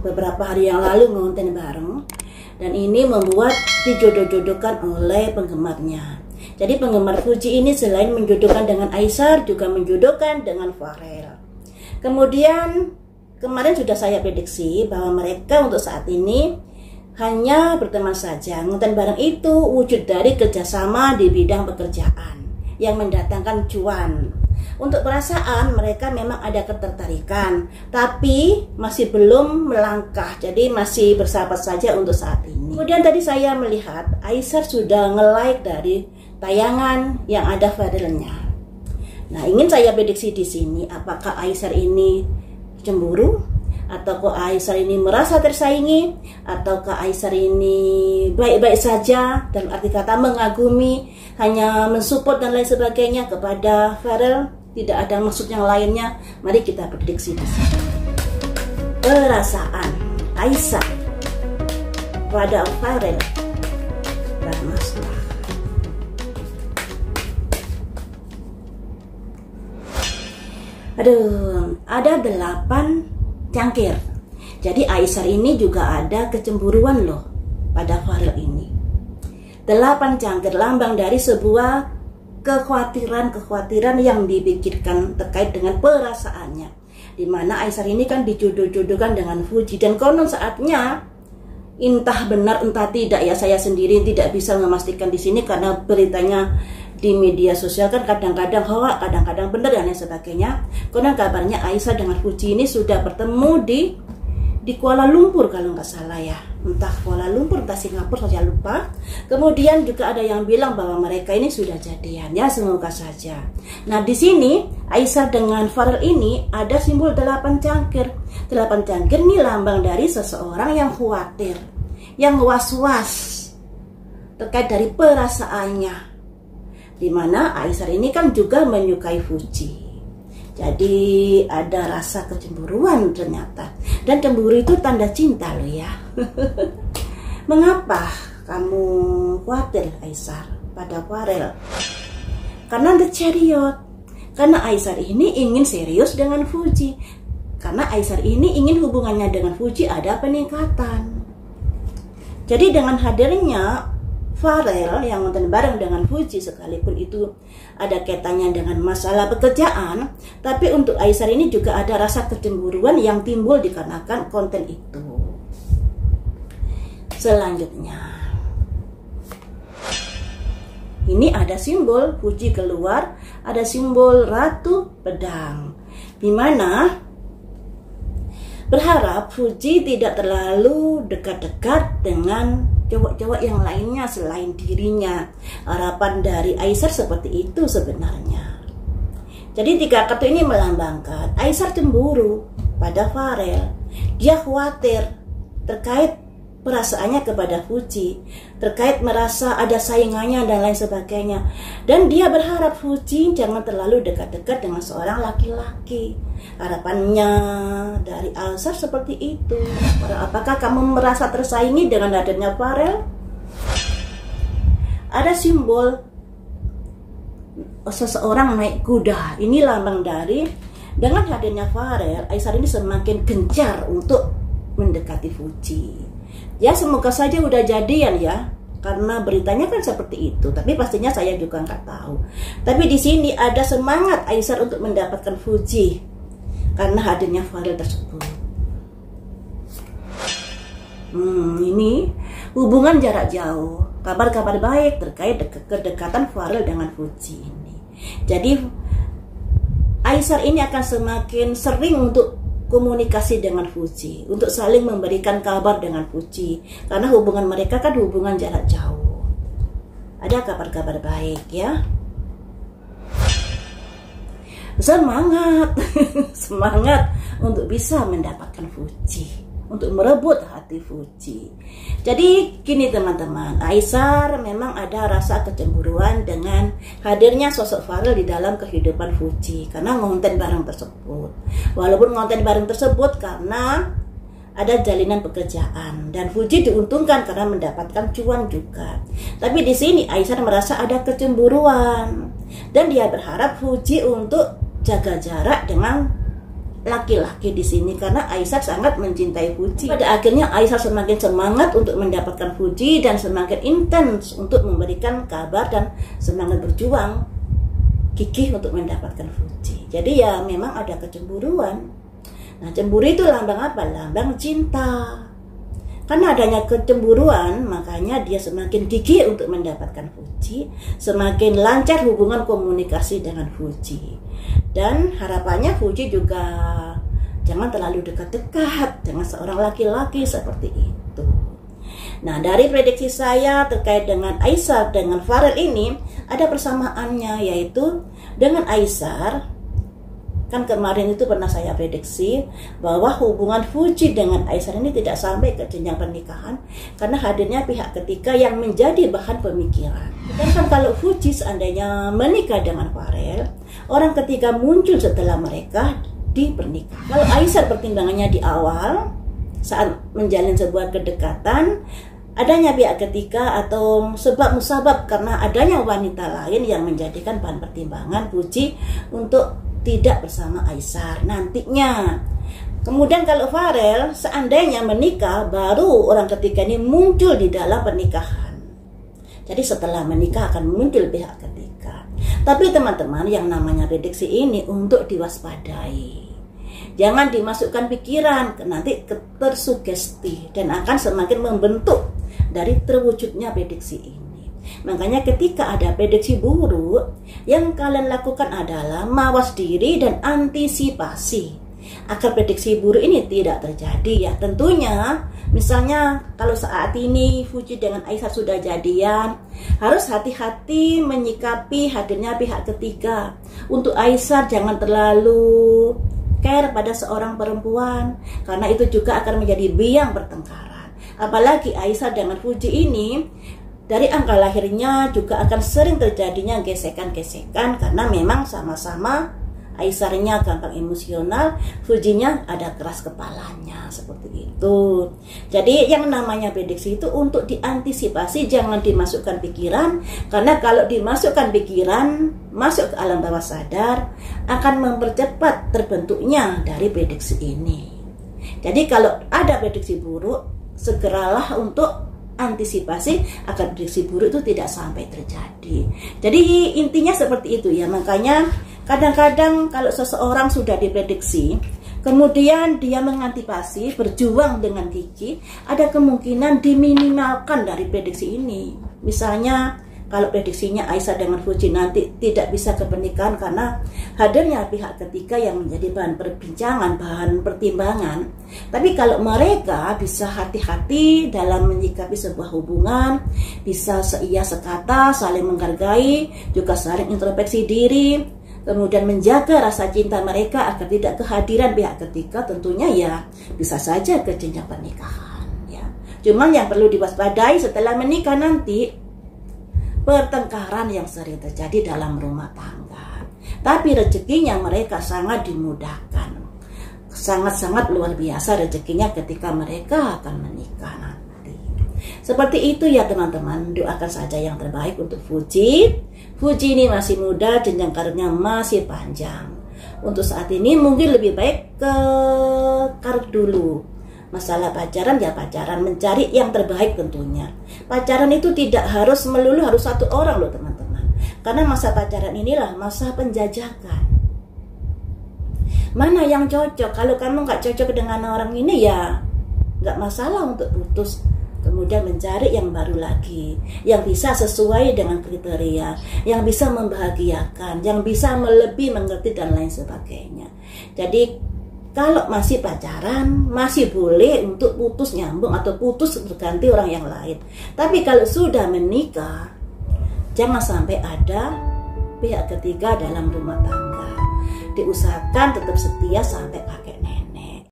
beberapa hari yang lalu ngonten bareng, dan ini membuat dijodoh-jodohkan oleh penggemarnya. Jadi penggemar Fuji ini selain menjodohkan dengan Aesar, juga menjodohkan dengan Pharrell. Kemudian kemarin sudah saya prediksi bahwa mereka untuk saat ini hanya berteman saja. Ngonten bareng itu wujud dari kerjasama di bidang pekerjaan yang mendatangkan cuan. Untuk perasaan mereka memang ada ketertarikan, tapi masih belum melangkah, jadi masih bersahabat saja untuk saat ini. Kemudian tadi saya melihat Aesar sudah nge-like dari tayangan yang ada Pharrell-nya. Nah, ingin saya prediksi di sini, apakah Aesar ini cemburu, ataukah Aesar ini merasa tersaingi, ataukah Aesar ini baik-baik saja, dalam arti kata mengagumi, hanya mensupport dan lain sebagainya kepada Pharrell, tidak ada maksud yang lainnya. Mari kita prediksi di sini. Perasaan Aesar pada Pharrell Bramastya. Aduh, ada 8 cangkir. Jadi Aesar ini juga ada kecemburuan loh pada Pharrell ini. 8 cangkir lambang dari sebuah kekhawatiran yang dipikirkan terkait dengan perasaannya. Dimana Aesar ini kan dijodoh-jodohkan dengan Fuji, dan konon saatnya entah benar entah tidak ya, saya sendiri tidak bisa memastikan di sini karena beritanya di media sosial kan kadang-kadang hoax, kadang-kadang benar dan lain sebagainya. Konon kabarnya Aesar dengan Fuji ini sudah bertemu di Kuala Lumpur kalau nggak salah ya, entah Kuala Lumpur entah Singapura, saya lupa. Kemudian juga ada yang bilang bahwa mereka ini sudah jadian, ya semoga saja. Nah di sini Aesar dengan Pharrell ini ada simbol 8 cangkir. 8 cangkir ini lambang dari seseorang yang khawatir, yang was-was terkait dari perasaannya. Dimana Aesar ini kan juga menyukai Fuji. Jadi ada rasa kecemburuan ternyata. Dan cemburu itu tanda cinta loh ya. Mengapa kamu khawatir Aesar pada Pharrell? Karena The Chariot. Karena Aesar ini ingin serius dengan Fuji. Karena Aesar ini ingin hubungannya dengan Fuji ada peningkatan. Jadi dengan hadirnya Pharrell yang nonton bareng dengan Fuji, sekalipun itu ada kaitannya dengan masalah pekerjaan, tapi untuk Aesar ini juga ada rasa kecemburuan yang timbul dikarenakan konten itu. Selanjutnya, ini ada simbol Fuji keluar, ada simbol Ratu Pedang, dimana berharap Fuji tidak terlalu dekat-dekat dengan cowok-cowok yang lainnya selain dirinya. Harapan dari Aesar seperti itu sebenarnya. Jadi 3 kartu ini melambangkan Aesar cemburu pada Pharrell. Dia khawatir terkait perasaannya kepada Fuji, terkait merasa ada saingannya dan lain sebagainya. Dan dia berharap Fuji jangan terlalu dekat-dekat dengan seorang laki-laki. Harapannya dari Aesar seperti itu. Apakah kamu merasa tersaingi dengan hadirnya Pharrell? Ada simbol seseorang naik kuda. Ini lambang dari dengan hadirnya Pharrell, Aesar ini semakin gencar untuk mendekati Fuji. Ya semoga saja udah jadian ya, karena beritanya kan seperti itu. Tapi pastinya saya juga nggak tahu. Tapi di sini ada semangat Aesar untuk mendapatkan Fuji karena hadirnya Pharrell tersebut. Ini hubungan jarak jauh, kabar-kabar baik terkait kedekatan Pharrell dengan Fuji ini. Jadi Aesar ini akan semakin sering untuk komunikasi dengan Fuji, untuk saling memberikan kabar dengan Fuji, karena hubungan mereka kan hubungan jarak jauh. Ada kabar-kabar baik ya. Semangat semangat untuk bisa mendapatkan Fuji, untuk merebut hati Fuji. Jadi gini teman-teman, Aesar memang ada rasa kecemburuan dengan hadirnya sosok Pharrell di dalam kehidupan Fuji karena ngonten bareng tersebut. Walaupun ngonten bareng tersebut karena ada jalinan pekerjaan dan Fuji diuntungkan karena mendapatkan cuan juga. Tapi di sini Aesar merasa ada kecemburuan dan dia berharap Fuji untuk jaga jarak dengan laki-laki di sini karena Aisyah sangat mencintai Fuji. Pada akhirnya Aisyah semakin semangat untuk mendapatkan Fuji dan semakin intens untuk memberikan kabar dan semangat berjuang gigih untuk mendapatkan Fuji. Jadi ya memang ada kecemburuan. Nah, cemburu itu lambang apa? Lambang cinta. Karena adanya kecemburuan, makanya dia semakin gigih untuk mendapatkan Fuji, semakin lancar hubungan komunikasi dengan Fuji. Dan harapannya Fuji juga jangan terlalu dekat-dekat dengan seorang laki-laki seperti itu. Nah, dari prediksi saya terkait dengan Aisyah dengan Farel ini, ada persamaannya, yaitu dengan Aisyah. Kan kemarin itu pernah saya prediksi bahwa hubungan Fuji dengan Aisyah ini tidak sampai ke jenjang pernikahan karena hadirnya pihak ketiga yang menjadi bahan pemikiran. Dan kan kalau Fuji seandainya menikah dengan Farel, orang ketiga muncul setelah mereka di pernikahan. Kalau Aisyah pertimbangannya di awal saat menjalin sebuah kedekatan, adanya pihak ketiga atau sebab musabab karena adanya wanita lain yang menjadikan bahan pertimbangan Fuji untuk tidak bersama Aisyah nantinya. Kemudian kalau Farel seandainya menikah, baru orang ketiga ini muncul di dalam pernikahan. Jadi setelah menikah akan muncul pihak ketiga. Tapi teman-teman, yang namanya prediksi ini untuk diwaspadai. Jangan dimasukkan pikiran, nanti tersugesti dan akan semakin membentuk dari terwujudnya prediksi ini. Makanya ketika ada prediksi buruk, yang kalian lakukan adalah mawas diri dan antisipasi agar prediksi buruk ini tidak terjadi ya. Tentunya misalnya kalau saat ini Fuji dengan Aisyah sudah jadian, harus hati-hati menyikapi hadirnya pihak ketiga. Untuk Aisyah jangan terlalu care pada seorang perempuan, karena itu juga akan menjadi biang pertengkaran. Apalagi Aisyah dengan Fuji ini dari angka lahirnya juga akan sering terjadinya gesekan-gesekan karena memang sama-sama Aisyahnya gampang emosional, Fujinya ada keras kepalanya seperti itu. Jadi yang namanya prediksi itu untuk diantisipasi, jangan dimasukkan pikiran, karena kalau dimasukkan pikiran masuk ke alam bawah sadar akan mempercepat terbentuknya dari prediksi ini. Jadi kalau ada prediksi buruk, segeralah untuk antisipasi agar prediksi buruk itu tidak sampai terjadi. Jadi intinya seperti itu ya. Makanya kadang-kadang kalau seseorang sudah diprediksi, kemudian dia mengantisipasi, berjuang dengan gigih, ada kemungkinan diminimalkan dari prediksi ini. Misalnya kalau prediksinya Aisyah dengan Fuji nanti tidak bisa ke pernikahan karena hadirnya pihak ketiga yang menjadi bahan perbincangan, bahan pertimbangan. Tapi kalau mereka bisa hati-hati dalam menyikapi sebuah hubungan, bisa seia sekata, saling menghargai, juga saling introspeksi diri, kemudian menjaga rasa cinta mereka agar tidak kehadiran pihak ketiga, tentunya ya bisa saja ke jenjang pernikahan ya. Cuman yang perlu diwaspadai setelah menikah nanti, pertengkaran yang sering terjadi dalam rumah tangga. Tapi rezekinya mereka sangat dimudahkan. Sangat-sangat luar biasa rezekinya ketika mereka akan menikah nanti. Seperti itu ya teman-teman. Doakan saja yang terbaik untuk Fuji. Fuji ini masih muda, jenjang karirnya masih panjang. Untuk saat ini mungkin lebih baik ke karir dulu. Masalah pacaran ya pacaran, mencari yang terbaik tentunya. Pacaran itu tidak harus melulu harus satu orang loh teman-teman. Karena masa pacaran inilah masa penjajakan. Mana yang cocok? Kalau kamu nggak cocok dengan orang ini ya nggak masalah untuk putus. Kemudian mencari yang baru lagi, yang bisa sesuai dengan kriteria, yang bisa membahagiakan, yang bisa lebih mengerti dan lain sebagainya. Jadi kalau masih pacaran, masih boleh untuk putus nyambung atau putus berganti orang yang lain. Tapi kalau sudah menikah, jangan sampai ada pihak ketiga dalam rumah tangga. Diusahakan tetap setia sampai akhir.